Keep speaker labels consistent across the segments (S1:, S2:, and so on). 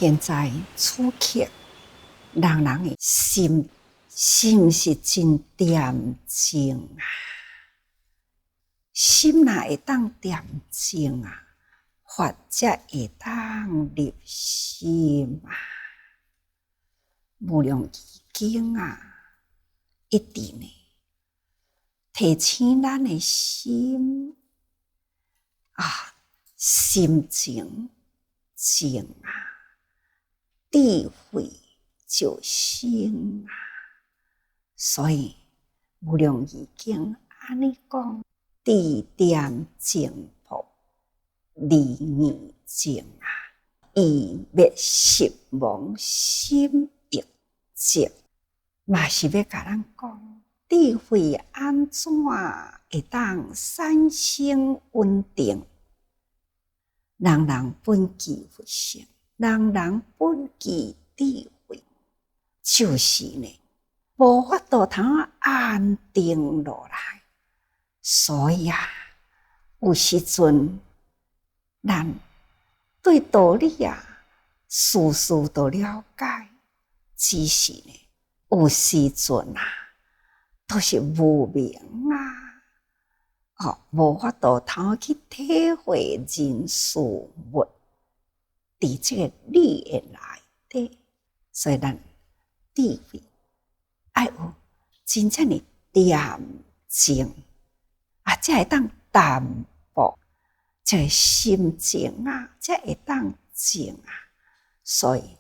S1: 现在此刻，人的心是毋是真恬静啊？心若会当恬静啊，法才会当入心啊。无量易经啊，一直呢提醒咱的心啊，心静静啊，智慧就生啊。所以无量易经安尼讲，智恬静朴，理义静啊，以灭失亡心亦静。嘛是要甲咱讲，智慧安怎会当产生稳定？人人本具佛性，人人本具智慧，就是呢，无法度通安定落来。所以啊，有时阵咱对道理啊，事事都了解，只是呢，有时阵啊，都是无明啊，无法度通去体会人事物伫这个理的内底。所以咱智慧要有真正的恬静啊，才会当淡薄，这个心情啊，才会当静啊。所以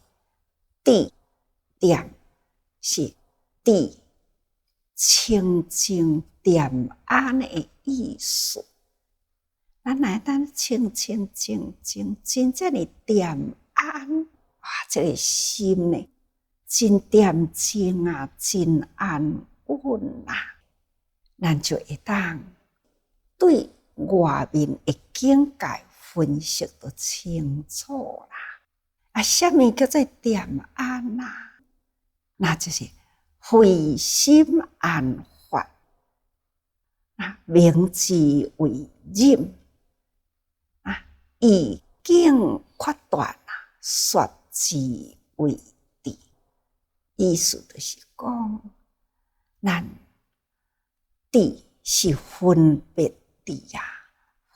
S1: 智恬是智清净恬安的意思。咱来当清清静静，真正的恬安啊，这个心呢，真恬静啊，真安稳啊，咱就会当对外面的境界分析得清楚啦。啊，什么叫做恬安啊？那就是慧心安法啊，明智为忍啊，以境决断啊，说智为智。意思就是讲，咱智是分别智啊，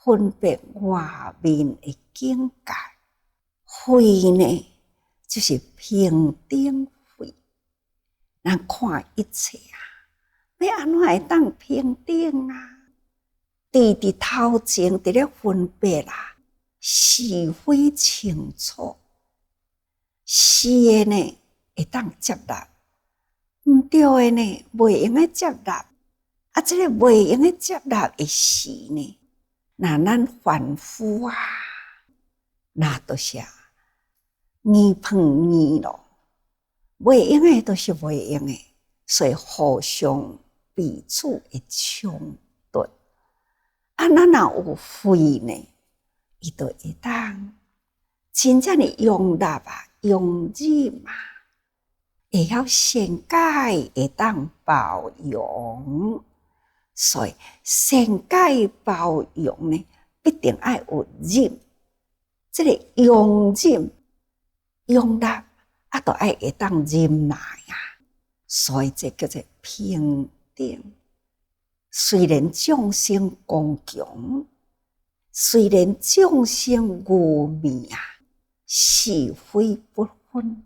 S1: 分别外面的境界。慧呢，就是平等慧。咱看一切啊，要安怎会当平等啊？智伫头前伫咧分别啦，是非清楚，是的呢会当接纳，毋对的呢袂用诶接纳。啊，这个袂用诶接纳的是呢，那咱凡夫啊，那都是硬碰硬咯。袂用诶都是袂用诶，所以互相彼此会冲突。啊，咱若有慧呢，伊就会当真正的容纳啊，容忍啊，会晓善解，会当包容。所以善解包容呢，必定要有忍。这个容忍、容纳啊，都要会当忍耐啊。所以这叫做平等。虽然众生刚强，虽然众生愚昧啊，是非不分，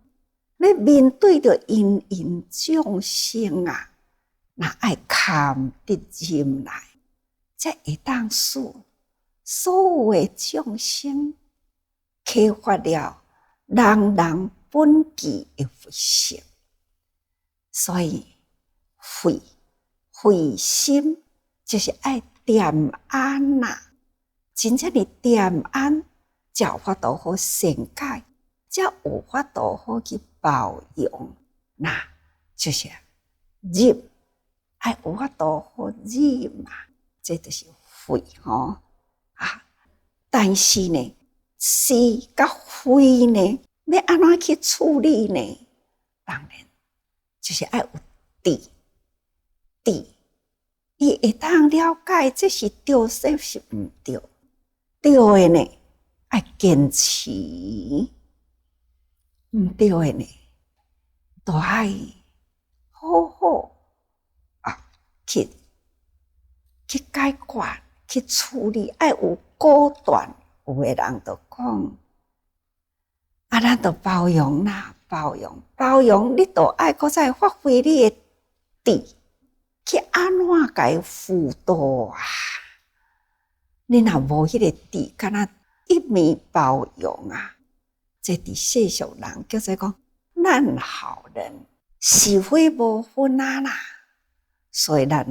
S1: 要面对着芸芸众生啊，那爱堪得忍耐，才会当使所有的众生启发了人人本具的佛性。所以慧心就是爱恬安啊，真正的恬安，才有法度好善解，才有法度好去包容。那就是忍，爱有法度好忍嘛，这就是慧啊。但是呢，是甲慧呢，要安怎去处理呢？当然就是要有智，伊会当了解这是对，这是毋对。对的呢，要坚持毋对诶呢，都爱好好去解决、去处理，爱有果断。有诶人就讲，咱就包容啦，包容，你就爱搁再发挥你诶智，去安怎甲伊辅导啊？你若无迄个智，敢若一味包容啊，这伫世俗人叫做讲咱好人，是非无分啊啦。所以咱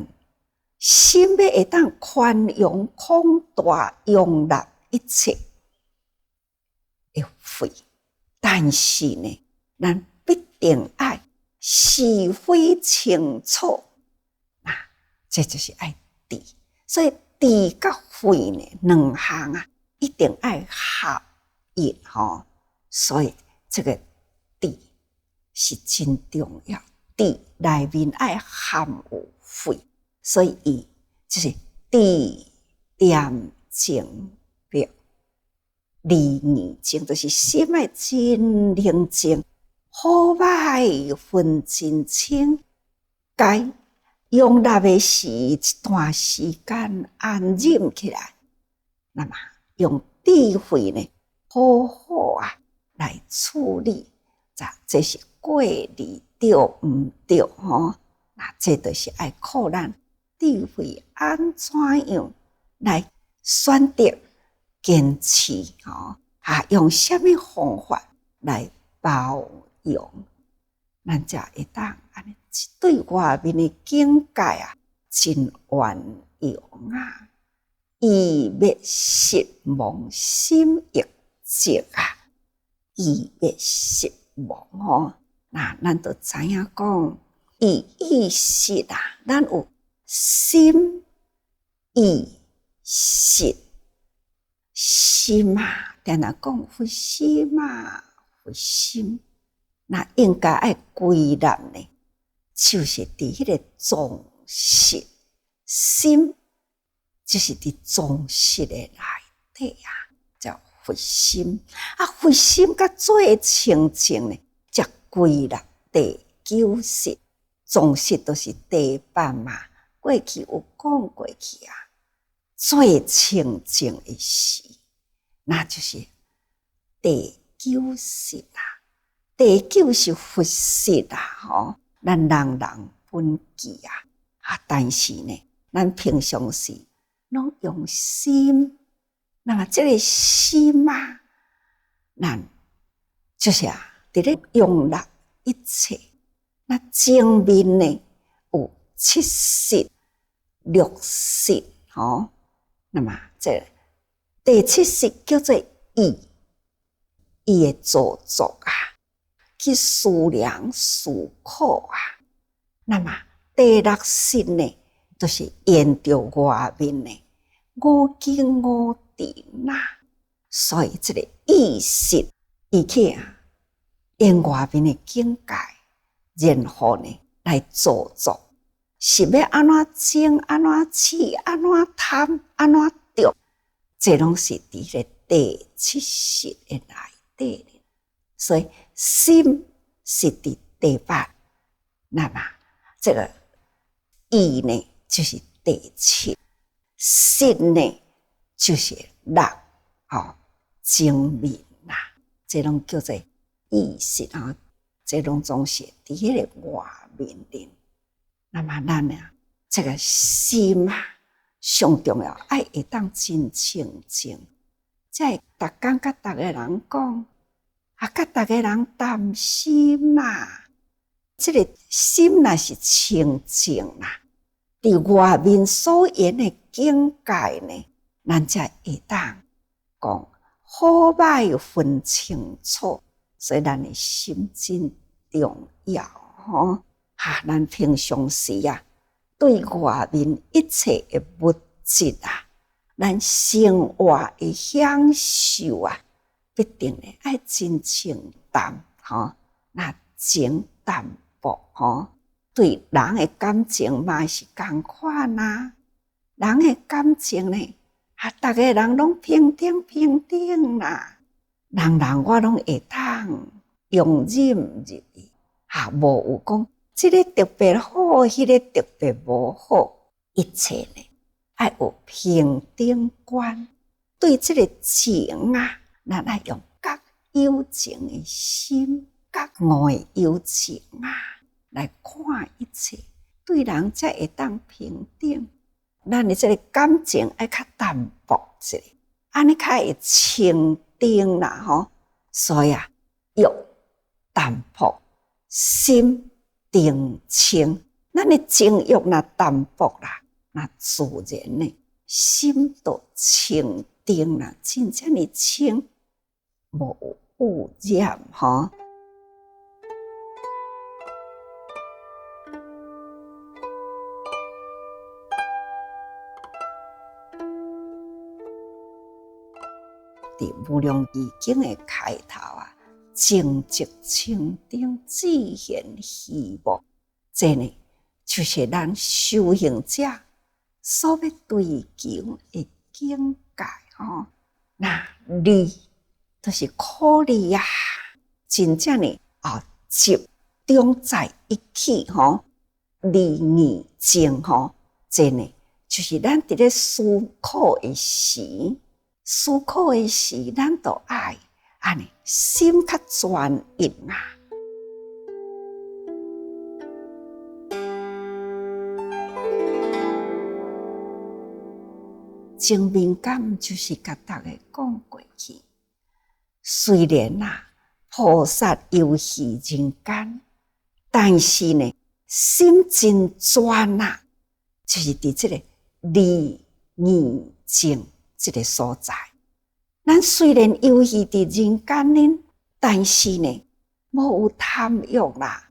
S1: 心要会当宽容、广大、容纳一切会会，但是呢，咱必定爱是非清楚啊，这就是爱智。所以智甲慧呢，两项啊，一定爱合一吼。所以这个智是真重要，智内面爱含有慧，所以伊就是智点睛妙，理二睛，就是心爱真宁静，好歹分真清，该容纳的是一段时间安忍起来，那么用智慧呢，好好来处理，这是过理对毋对吼？那这就是爱靠咱智慧安怎样来选择、坚持吼？用什么方法来包容？咱才会当安尼对外面的境界真圆融啊！意灭失亡，心亦静意灭失亡吼。那咱就知影讲，意识咱有心、意、识。心定定讲有心有心。那应该爱归纳呢，就是伫迄个总识，心就是伫总识的内底叫佛心。佛心甲做清净呢，才归纳第九识。总识都是第八嘛，过去有讲过去最清净的时，那就是第九识第九是佛识吼，咱人人本具但是呢，咱平常时拢用心，那么这个心咱就是伫咧容纳一切。那正面呢有七识、六识吼，那么这第七识叫做意，意的造作去思量思考那么第六识呢，就是沿着外面的五经五典所以这个意识伊去沿外面的境界，然后呢来造作，是要安怎争、安怎取、安怎贪、安怎着，这拢是伫咧第七识的内底。所以心是伫第八，那么这个意呢就是第七，识呢就是六精明这拢叫做意识这拢总是伫迄个外面的。那么咱这个心上重要，爱会当真清净，才会逐工甲逐个人讲。甲逐个人谈心这个心若是清净伫外面所言的境界呢，咱才会当讲好歹分清楚。所以咱的心真重要吼。咱平常时对外面一切的物质咱生活的享受必定呢爱真清淡那清淡薄对人的感情嘛是同款人的感情呢逐个人拢平等人人我拢会当容忍入去，无有讲这个特别好，迄个特别无好，一切呢爱有平等观。对这个情啊，咱爱用较有情的心，较爱的有情啊来看一切，对人才会当平等。咱的这个感情爱较淡薄一下，安尼较会清定啦吼。所以欲淡薄，心定清。咱的情欲若淡薄啦，那自然呢，心就清定啦，真正的清，无污染吼。伫《无量易经》的开头啊，正直清定，自现虚无。这呢，就是咱修行者所要追求的境界吼。那理就是苦理啊，真正的集中在一起吼，理义正吼，这呢就是咱伫咧思考的时。思考的时，咱就爱安尼心较专一啊。正面感就是甲大家讲过去，虽然菩萨游戏人间，但是呢，心真专就是伫这个理义正这个所在。咱虽然游戏伫人间呢，但是呢，无有贪欲啦，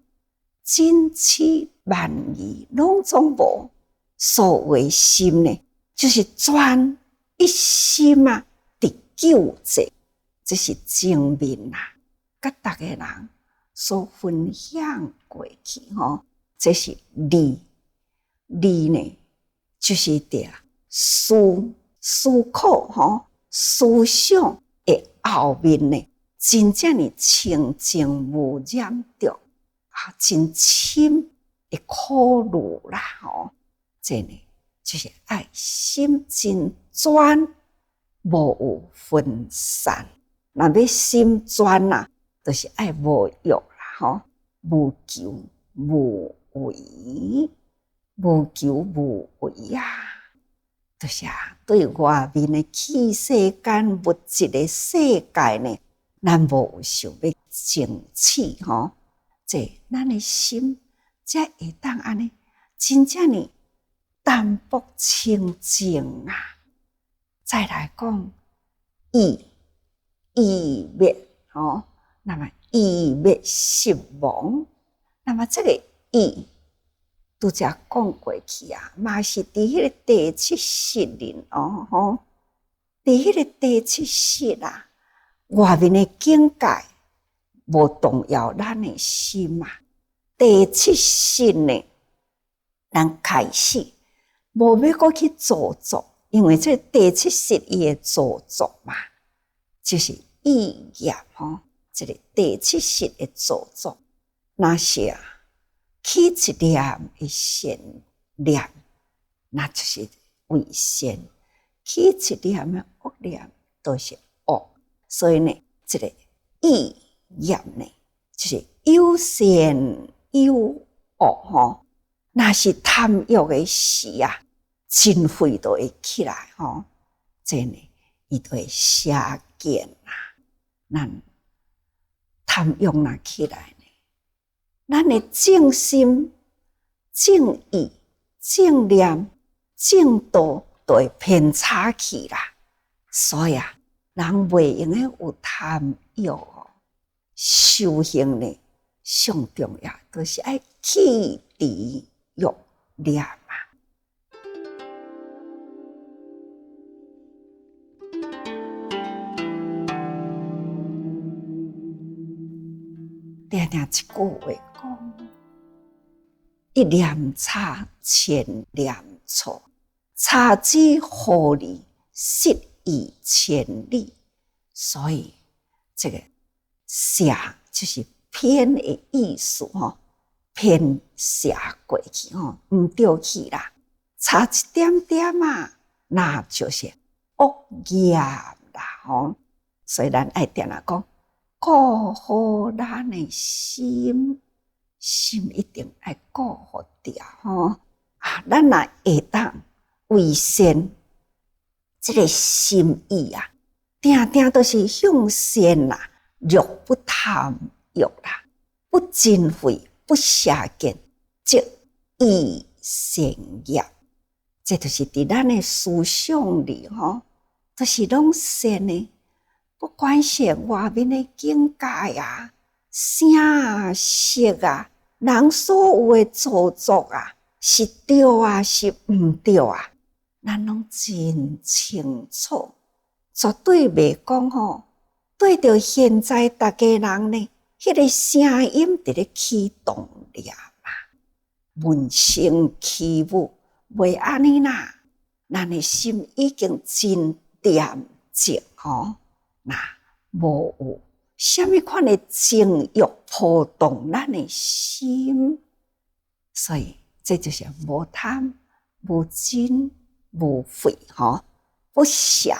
S1: 真痴慢疑拢总无。所谓心呢，就是专一心伫救济，这是正面甲大家人所分享过去吼。这是理呢，就是伫思考吼，思想的后面呢，真正的清净无染着真深的苦路啦吼。这呢，就是爱心真专，无有分散。若要心专就是爱无欲啦吼，无求无为，无求无为就是对外面的器世间物质的世界呢，咱无有想要争取吼。这咱的心才会当安尼，真正的淡薄清净再来讲意灭吼，那么意灭失亡，那么这个意拄则讲过去嘛是伫迄个第七识里吼，伫迄个第七识外面的境界无动摇咱的心第七识呢，咱开始无要搁去做作，因为这第七识伊会做作就是意业吼，这个第七识的做作，那是起一念的善念，那就是为善；起一念的恶念，都是恶。所以呢，这个意业呢，就是有善有恶吼。那是贪欲的时真慧都会起来吼。这呢，伊都会邪见咱贪欲若起来呢，咱的正心、正意、正念、正道都会偏差去啦。所以人袂用的有贪欲修行呢，上重要就是爱去除欲念定定一句话讲，一念差，千念错，差之毫厘，失以千里。所以这个舍就是偏的意思偏斜过去毋对去啦，差一点点啊，那就是恶业啦所以咱爱定定讲，顾好咱的心，心一定爱顾好掉咱若会当为善，这个心意啊，定定都是向善啦，若不贪欲啦，不嗔恚，不邪见，即以善业。这就是伫咱的思想里就是拢善的，不管是外面的境界啊、声啊、色啊、人所有的造作啊，是对啊，是毋对啊，咱拢真清楚，绝对袂讲对着现在大家人呢，迄个声音伫咧启动了嘛，闻声起舞。袂安尼啦，咱的心已经真恬静那无有什么款的情欲波动咱的心，所以这就是无贪、无嗔、无恚不邪、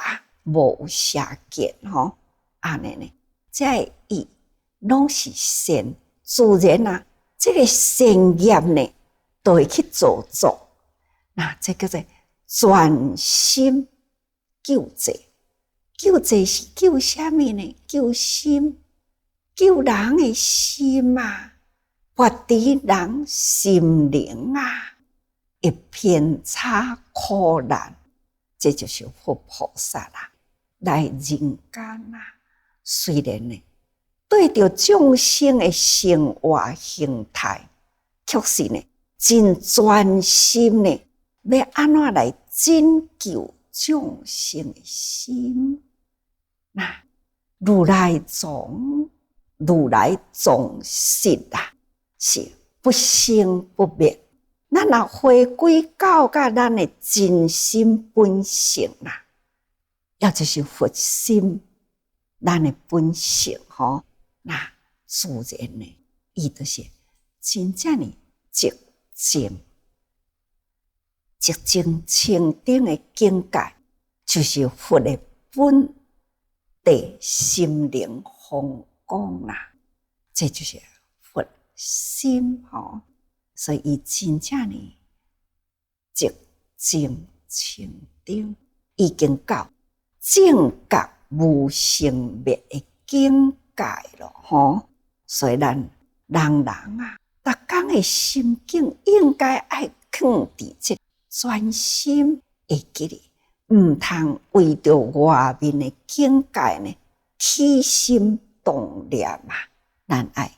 S1: 无邪见安尼呢，这意拢是善，自然啊，这个善业呢，都会去造作。那这叫做专心救济，救济是救什么呢？救心，救人的心啊，发伫人心灵啊，一偏差苦难，这就是佛菩萨啦，来人间啊。虽然呢，对着众生的生活形态，却是呢，真专心呢。要安怎来拯救众生的心？那如来藏，如来藏实啊，是不生不灭。咱若回归到咱的真心本性啦，也就是佛心，咱的本性那自然呢，伊就是真正的寂静。寂静清净的境界，就是佛的本地心灵风光啦。这就是佛心所以伊真正的寂静清净，已经到正觉无生灭的境界了所以咱人啊，逐天的心境应该爱放伫这专心会记哩，毋通为着外面的境界呢起心动念啊！咱爱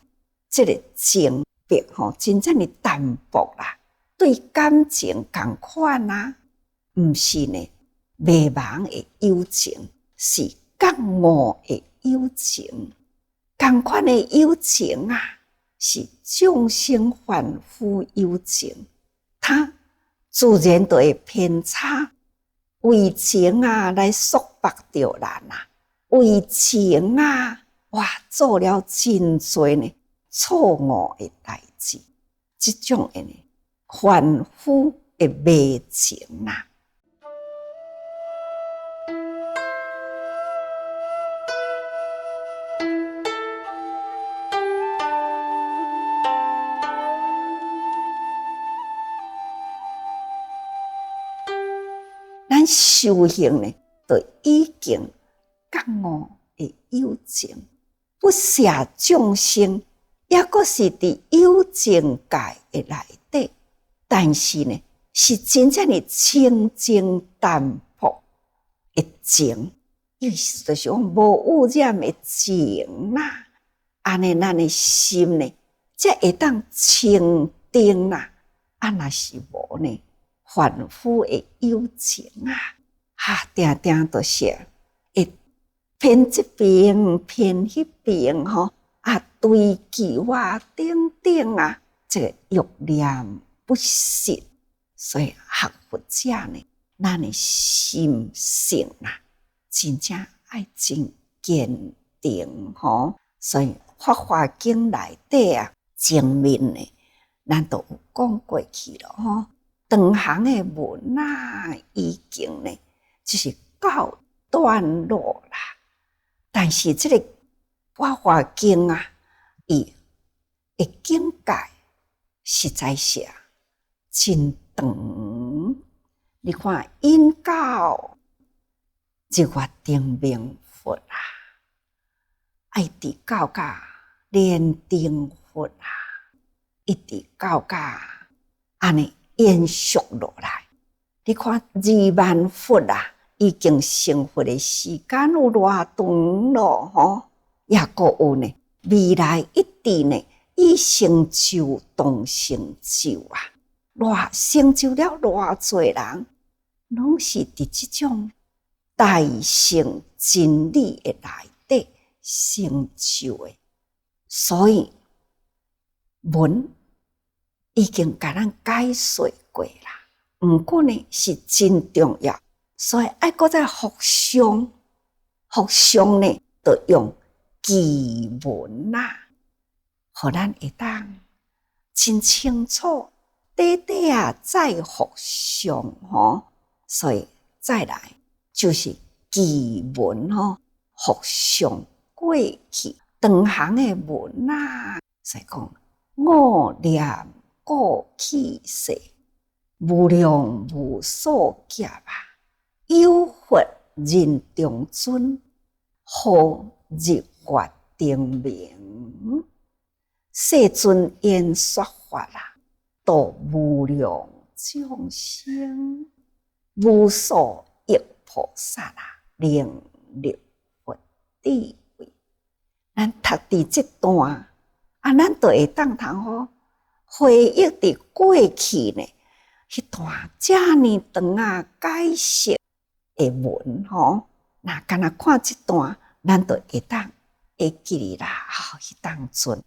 S1: 这个情别真正的淡薄啦，对感情同款啊，毋是呢迷茫的友情，是觉悟的友情。同款的友情啊，是众生凡夫友情，它自然就会偏差，为情啊来束缚着咱啊，为情啊做了真多呢错误的代志，这种的呢凡夫的迷情啊。咱修行呢，就已经觉悟的友情，不舍众生，也阁是伫有情界的内底，但是呢，是真正的清净淡泊的情，意思就是讲无污染的情啦。安尼咱的心呢，才会当清净啦。若是无呢？凡夫的友情定定都是会偏这边偏迄边追求等等这个欲念不实，所以学佛者呢，咱的心性真正爱真坚定所以法华经内底啊，前面呢，咱都有讲过去了吼。长行的文啊，已经呢，就是告段落啦。但是这个法华经啊，伊的境界实在是真长。你看，因到日月定明佛啊，爱直到甲莲定佛啊，一直到甲安尼延续落来。你看20000佛啊，已经成佛的时间有偌长咯吼，也阁有呢，未来一直呢，以成就当成就啊，成就了偌侪人，拢是伫即种大乘真理的内底成就的。所以文已经甲咱解说过啦，毋过呢是真重要，所以爱搁再复诵呢，就用记文啦，互咱会当真清楚，再复诵吼。所以再来就是记文吼，复诵过去长行的文啊，所以讲五念过去世，无量无数劫啊，有佛人中尊，号日月定明，世尊演说法啦，度无量众生，无数亿菩萨啊，能入佛智慧。咱读伫这段啊，咱就会当通吼回忆伫过去呢，迄段遮尔长啊解释的文吼，那敢若看这段，咱就会当会记啦。迄当阵，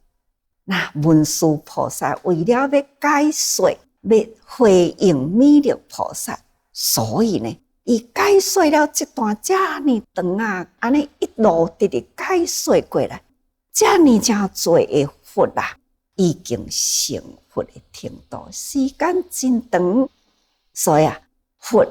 S1: 那文殊菩萨为了要解说，要回应弥勒菩萨，所以呢，伊解说了这段遮尔长啊，安尼一路直直解说过来，遮尔真侪的佛啊，已经成佛的程度，时间真长，所以佛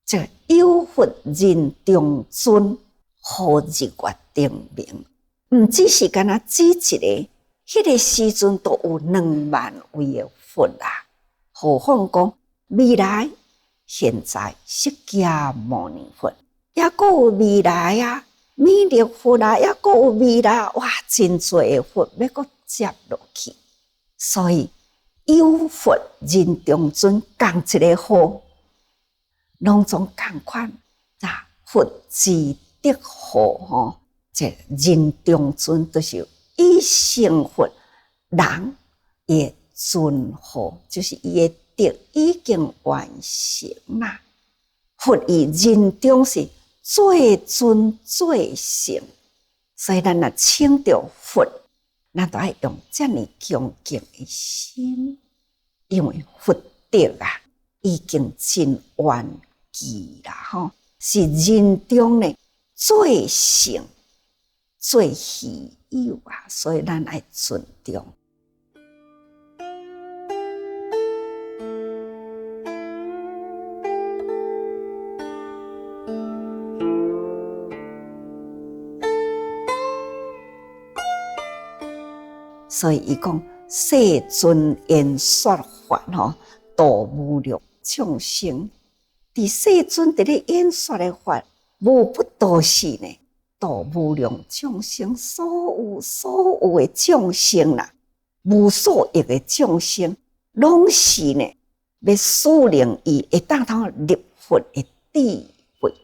S1: 这有佛人中尊，号日月定明，毋只是干那指一个，迄个时阵都有20000位的佛啊。何况讲未来、现在释迦牟尼佛，也阁有未来啊，弥勒佛啊，也阁有未来，哇，真侪的佛要阁接落去。所以有佛人中尊，共一个号，拢总共款啊，佛之德号吼，这人中尊就是已成佛人的尊号，就是伊的德已经完成啦。佛以人中是最尊最圣，所以咱若称着佛，咱都爱用这么恭敬的心，因为佛德啊已经真完结啦吼，是人中呢最圣最稀有啊，所以咱爱尊重。所以伊讲世尊演说法吼，度无量众生。伫世尊伫咧演说的法，无不都是呢度无量众生，所有的众生啦，无数亿的众生，拢是呢要使令伊会当通入佛的智慧。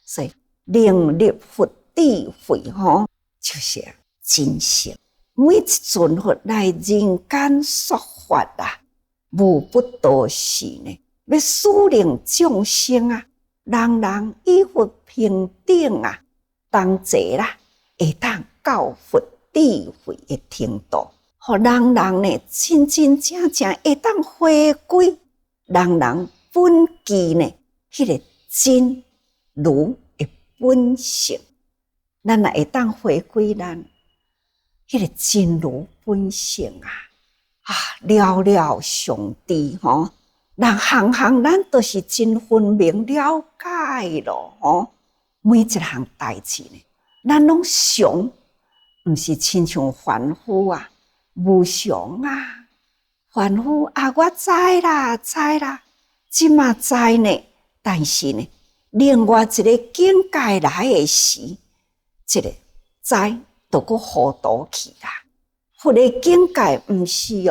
S1: 所以令入佛智慧吼，就是真实。每一尊佛来人间说法啊，无不都是呢，要使令众生啊，人人与佛平等啊，同齐啦，会当到佛智慧的程度，互人人呢真真正正会当回归人人本具呢，迄个真如的本性。咱若会当回归咱迄个真如本性了了上智吼，人行行咱都是真分明了解咯每一项代志呢，咱拢常，毋是亲像凡夫无常凡夫我知啦，即嘛知呢，但是呢，另外一个境界来的时，这个知就搁糊涂去啦。佛的境界毋是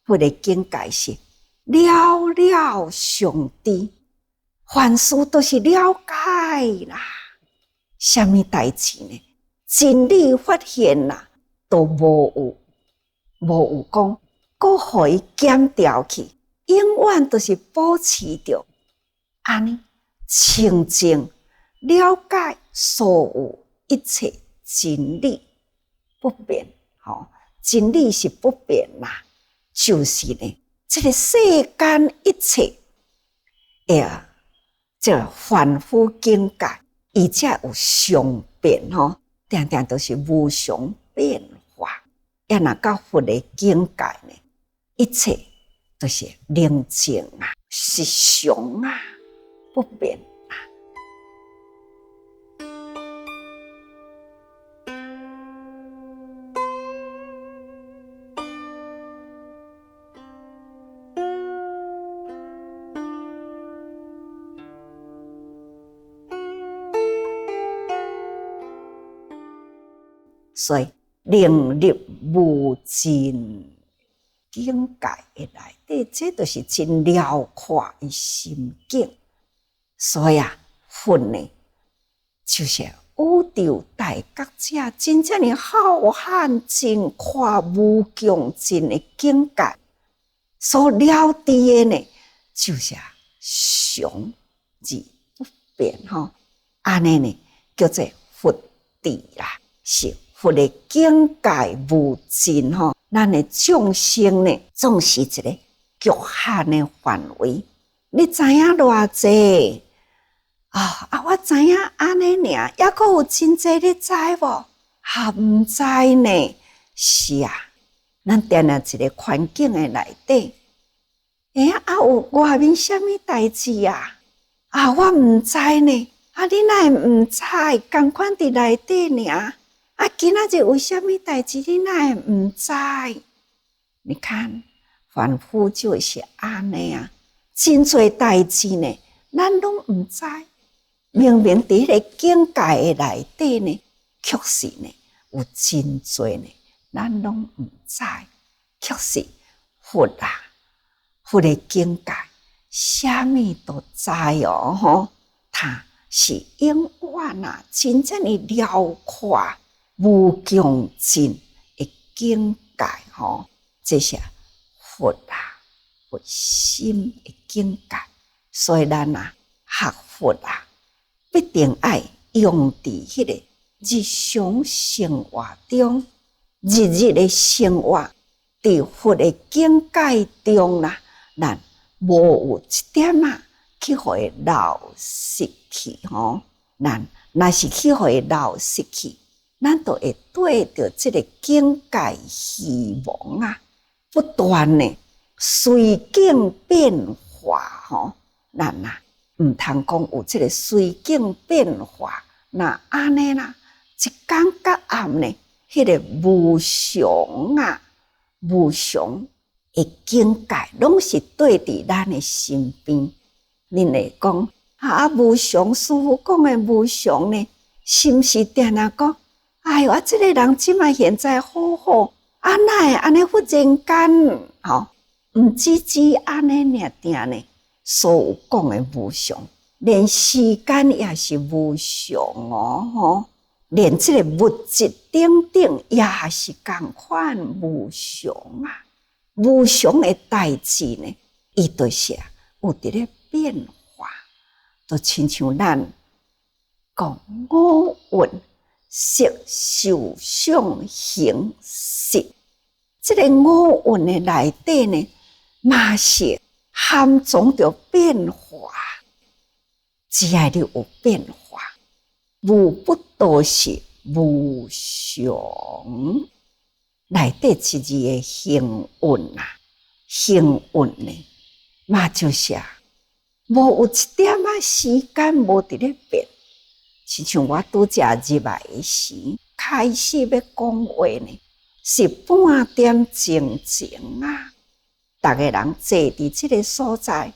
S1: 佛的境界是了了上智，凡事都是了解啦。什么代志呢？真理发现啦，都无有讲，搁互伊减掉去，永远都是保持着安尼清净了解所有一切真理不变真理是不变啦，就是呢，这个世间一切这个凡夫境界，伊才有常变定定都是无常变化。若到佛的境界呢，一切都是宁静是常不变所以令入无尽境界的内底，这就是真辽阔的心境。所以佛呢，就是宇宙大觉者，真正的浩瀚真阔无穷尽的境界，所了知的呢，就是常而不变安尼呢，叫做佛智啦，是佛的境界无尽咱的众生呢，总是一个局限的范围。你知影偌济我知影安尼尔，还佫有真济你知无？毋知呢。是咱定在一个环境的内底，有外面什么代志我毋知呢。你哪会毋知？同款伫内底尔。今仔日有什么代志，你哪会毋知？你看，凡夫就是安尼真侪代志呢，咱拢毋知。明明伫迄个境界的内底呢，确实呢有真侪呢，咱拢毋知。确实，佛的境界，啥物都知它是永远真正的辽阔无穷尽的境界这是佛佛心的境界。所以咱学佛必定爱用伫迄个日常生活中，日日的生活伫佛的境界中咱无有一点去互伊流失去咱若是去互伊流失去，咱就会对着这个境界希望不断呢随境变化咱毋通讲有这个随境变化，那安尼一天到暗呢，迄个无常的境界，拢是对伫咱的身边。恁会讲无常，师父讲的无常呢，是毋是定讲？哎哟，这个人即摆现在好好，哪会安尼忽然间毋止安尼尔定呢？所有讲的无常，连时间也是无常连这个物质等等也是同款无常无常的代志呢，伊就是有伫咧变化，就亲像咱讲五蕴色受想行识，这个五蕴的内底呢，嘛是含藏着变化，只要你有变化，无不都是无常。内底一字的幸运啊，幸运呢，嘛就是无有一点时间无伫咧变。是像我拄则入来时开始要讲话呢，是半点钟前啊，逐个人坐伫即个所在，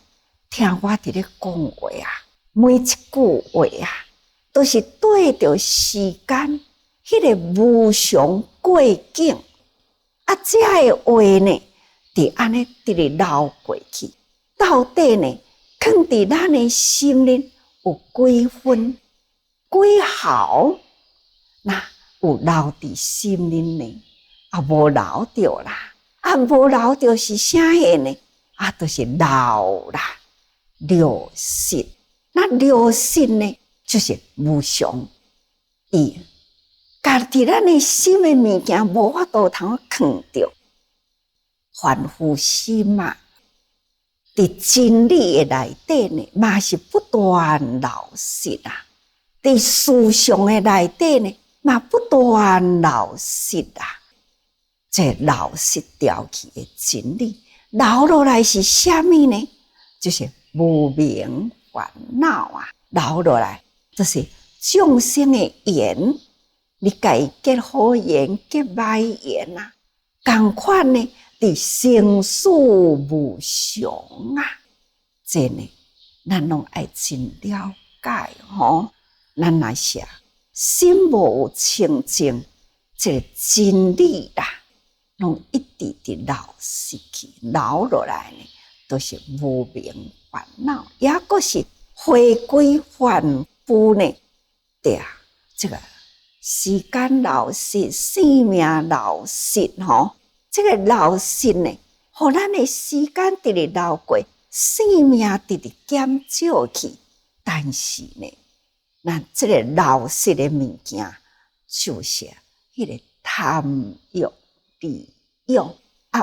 S1: 听我伫咧讲话啊，每一句话啊，都是对着时间迄个无常过境。这个话呢，伫安尼直直流过去，到底呢，放伫咱的心里有几分、几毫，那有留伫心里呢？无留着啦，无留着是啥个呢？就是流啦，流失。那流失呢，就是无常。家己咱的心的物件无法度通藏着，凡夫心啊，伫真理的内底呢，嘛是不断流失啊；伫思想的内底呢，嘛不断流失啊。这流失掉去的真理，留落来是啥物呢？就是无明烦恼啊！留落来就是众生的缘。你家己结好缘，结歹缘啊，同款呢，伫生死无常啊，这呢，咱拢爱真了解吼。咱若是心无有清净，这个真理啦，拢一直直流失去，流落来呢，都是无明烦恼，也阁是回归凡夫呢，对啊，这个。时间流逝，生命流逝，这个流逝呢，互咱的时间直直流过，生命直直减少去。但是呢，咱这个流逝的物件，就是迄个贪欲、利欲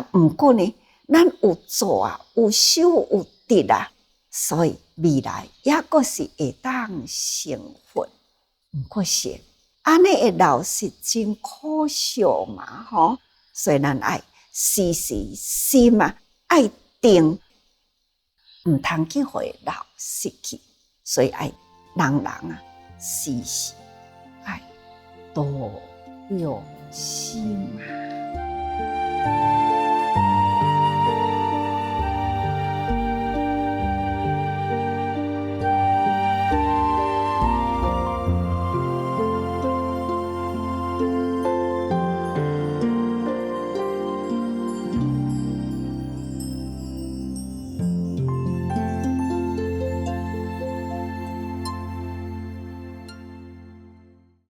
S1: 不过呢，咱有做有收有得啊，所以未来也阁是会当成佛，不过是。安尼会流失真可笑嘛，所以咱爱时时心爱定，唔通去互伊流失去。所以爱人时时爱多用心啊。